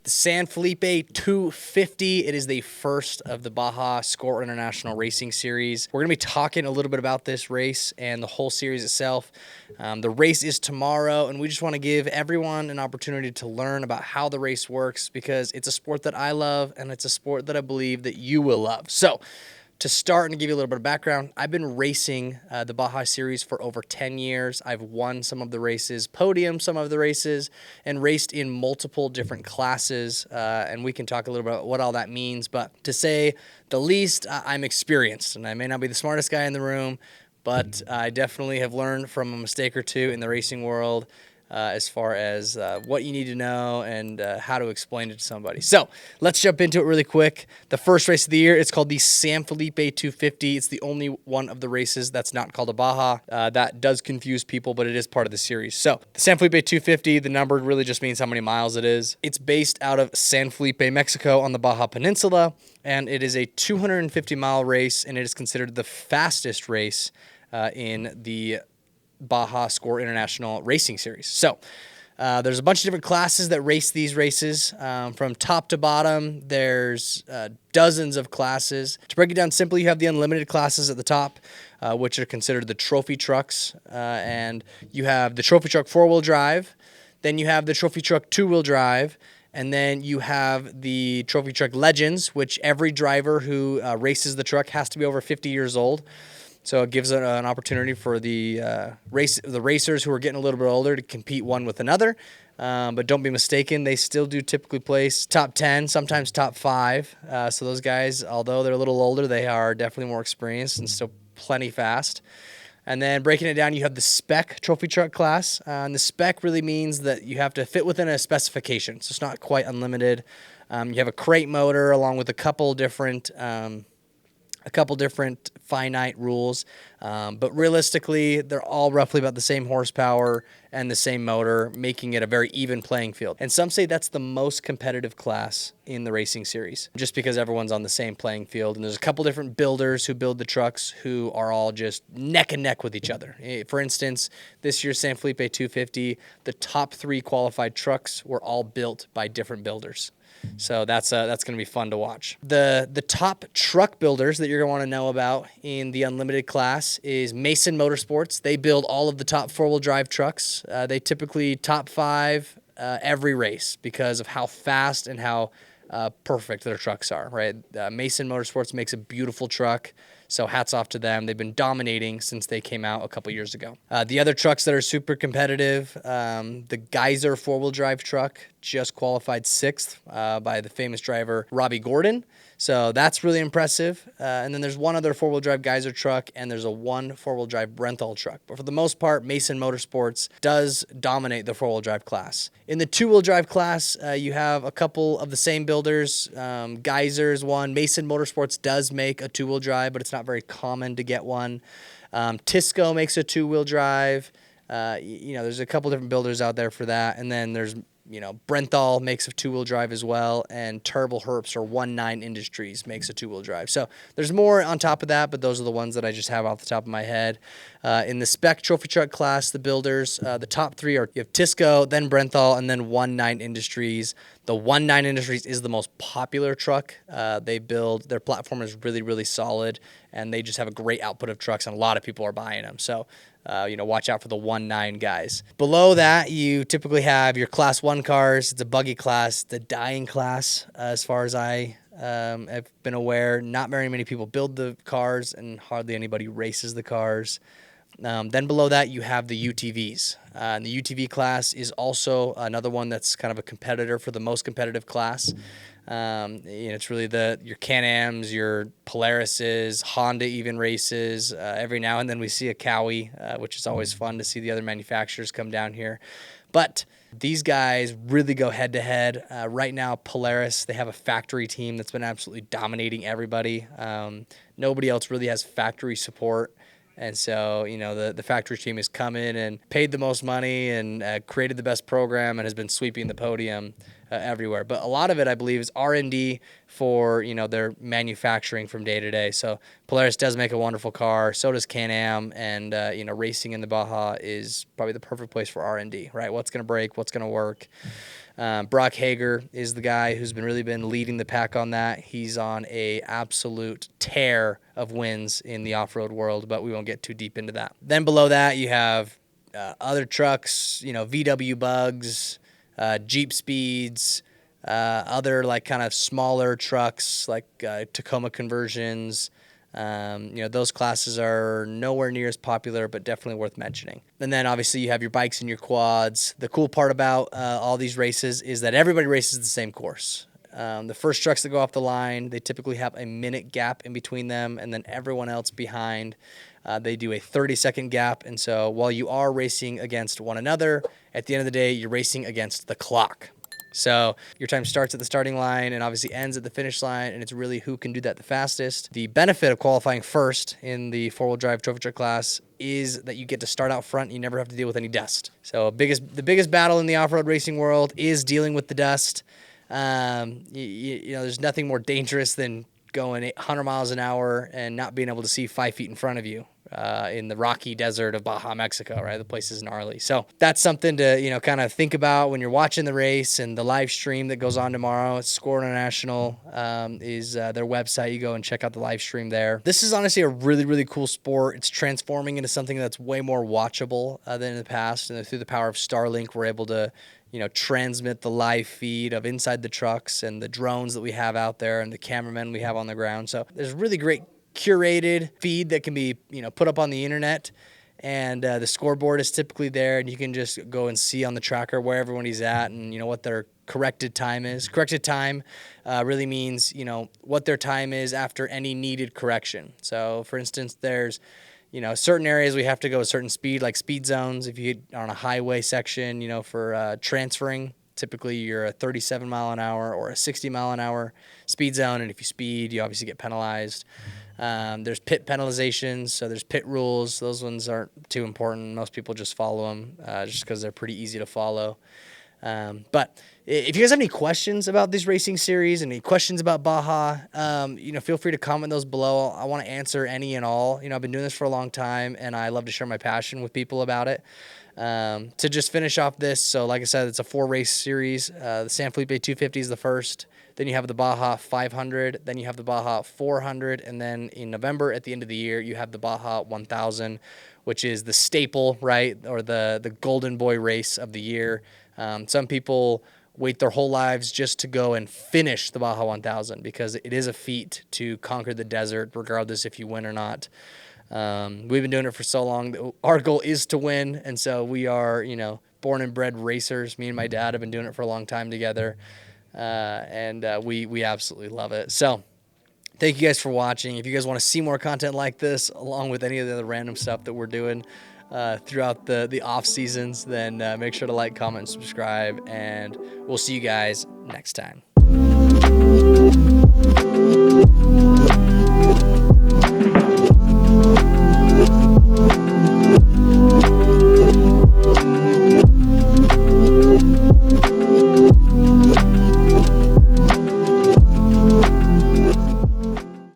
the San Felipe 250. It is the first of the Baja Score International Racing Series. We're going to be talking a little bit about this race and the whole series itself. The race is tomorrow, and we just want to give everyone an opportunity to learn about how the race works, because it's a sport that I love, and it's a sport that I believe that you will love. So, to start and give you a little bit of background, I've been racing the Baja Series for over 10 years. I've won some of the races, podiumed some of the races, and raced in multiple different classes. And we can talk a little bit about what all that means. But to say the least, I'm experienced. And I may not be the smartest guy in the room, but I definitely have learned from a mistake or two in the racing world. As far as what you need to know and how to explain it to somebody. So let's jump into it really quick. The first race of the year, it's called the San Felipe 250. It's the only one of the races that's not called a Baja. That does confuse people, but it is part of the series. So the San Felipe 250, the number really just means how many miles it is. It's based out of San Felipe, Mexico on the Baja Peninsula, and it is a 250-mile race, and it is considered the fastest race in the Baja Score International Racing Series. So there's a bunch of different classes that race these races. From top to bottom, there's dozens of classes. To break it down simply, you have the unlimited classes at the top, which are considered the trophy trucks. And you have the trophy truck four-wheel drive. Then you have the trophy truck two-wheel drive. And then you have the trophy truck legends, which every driver who races the truck has to be over 50 years old. So it gives an opportunity for the racers who are getting a little bit older to compete one with another. But don't be mistaken, they still do typically place top 10, sometimes top 5. So those guys, although they're a little older, they are definitely more experienced and still plenty fast. And then breaking it down, you have the spec trophy truck class. And the spec really means that you have to fit within a specification. So it's not quite unlimited. You have a crate motor along with a couple different finite rules, but realistically, they're all roughly about the same horsepower and the same motor, making it a very even playing field. And some say that's the most competitive class in the racing series, just because everyone's on the same playing field. And there's a couple different builders who build the trucks who are all just neck and neck with each other. For instance, this year's San Felipe 250, the top 3 qualified trucks were all built by different builders. So that's going to be fun to watch. The top truck builders that you're going to want to know about in the unlimited class is Mason Motorsports. They build all of the top four-wheel drive trucks. They typically top 5 every race because of how fast and how perfect their trucks are, right? Mason Motorsports makes a beautiful truck. So hats off to them. They've been dominating since they came out a couple years ago. The other trucks that are super competitive, the Geyser four-wheel drive truck just qualified 6th by the famous driver Robbie Gordon. So that's really impressive. And then there's one other four-wheel drive Geyser truck, and there's one four-wheel drive Brenthal truck. But for the most part, Mason Motorsports does dominate the four-wheel drive class. In the two-wheel drive class, you have a couple of the same builders. Geyser's one. Mason Motorsports does make a two-wheel drive, but it's not very common to get one. Tisco makes a two-wheel drive. There's a couple different builders out there for that. And then there's Brenthal makes a two-wheel drive as well, and Turbo Herps or 19 Industries makes a two-wheel drive. So there's more on top of that, but those are the ones that I just have off the top of my head. In the spec trophy truck class, the builders, the top 3 are, you have Tisco, then Brenthal, and then 19 Industries. The 19 Industries is the most popular truck. They build, their platform is really, really solid, and they just have a great output of trucks, and a lot of people are buying them. So watch out for the 19 guys. Below that, you typically have your Class 1 cars. It's a buggy class, the dying class, as far as I have been aware. Not very many people build the cars, and hardly anybody races the cars. Then below that, you have the UTVs. And the UTV class is also another one that's kind of a competitor for the most competitive class. It's really your Can-Ams, your Polarises, Honda even races. Every now and then we see a Cowie, which is always fun to see the other manufacturers come down here. But these guys really go head-to-head. Right now, Polaris, they have a factory team that's been absolutely dominating everybody. Nobody else really has factory support. And so, the factory team has come in and paid the most money and created the best program and has been sweeping the podium everywhere. But a lot of it, I believe, is R&D for, their manufacturing from day to day. So Polaris does make a wonderful car. So does Can-Am. And, racing in the Baja is probably the perfect place for R&D, right? What's going to break? What's going to work? Brock Hager is the guy who's really been leading the pack on that. He's on a absolute tear of wins in the off-road world, but we won't get too deep into that. Then below that, you have other trucks, VW Bugs, Jeep Speeds, other like kind of smaller trucks like Tacoma conversions. Those classes are nowhere near as popular, but definitely worth mentioning. And then obviously you have your bikes and your quads. The cool part about all these races is that everybody races the same course. The first trucks that go off the line, they typically have a minute gap in between them, and then everyone else behind, they do a 30-second gap. And so while you are racing against one another, at the end of the day, you're racing against the clock. So your time starts at the starting line and obviously ends at the finish line, and it's really who can do that the fastest. The benefit of qualifying first in the four-wheel drive trophy truck class is that you get to start out front and you never have to deal with any dust. So the biggest battle in the off-road racing world is dealing with the dust. There's nothing more dangerous than going 100 miles an hour and not being able to see 5 feet in front of you. In the rocky desert of Baja, Mexico, right? The place is gnarly. So that's something to, kind of think about when you're watching the race. And the live stream that goes on tomorrow, it's Score International, is their website. You go and check out the live stream there. This is honestly a really, really cool sport. It's transforming into something that's way more watchable than in the past. And through the power of Starlink, we're able to transmit the live feed of inside the trucks and the drones that we have out there and the cameramen we have on the ground. So there's really great curated feed that can be put up on the internet, and the scoreboard is typically there, and you can just go and see on the tracker where everybody's at and what their corrected time is. Corrected time really means what their time is after any needed correction. So for instance, there's certain areas we have to go a certain speed, like speed zones. If you are on a highway section, for transferring, typically you're a 37 mile an hour or a 60 mile an hour speed zone, and if you speed, you obviously get penalized. There's pit penalizations, so there's pit rules. Those ones aren't too important. Most people just follow them just because they're pretty easy to follow. But if you guys have any questions about this racing series and any questions about Baja, feel free to comment those below. I want to answer any and all. I've been doing this for a long time, and I love to share my passion with people about it. To just finish off this, so like I said, it's a 4-race series. The San Felip 250 is the first. Then you have the Baja 500. Then you have the Baja 400. And then in November, at the end of the year, you have the Baja 1000, which is the staple, right, or the golden boy race of the year. Some people wait their whole lives just to go and finish the Baja 1000 because it is a feat to conquer the desert, regardless if you win or not. We've been doing it for so long. Our goal is to win, and so we are, born and bred racers. Me and my dad have been doing it for a long time together, and we absolutely love it. So thank you guys for watching. If you guys want to see more content like this, along with any of the other random stuff that we're doing throughout the off seasons, then make sure to like, comment, and subscribe, and we'll see you guys next time.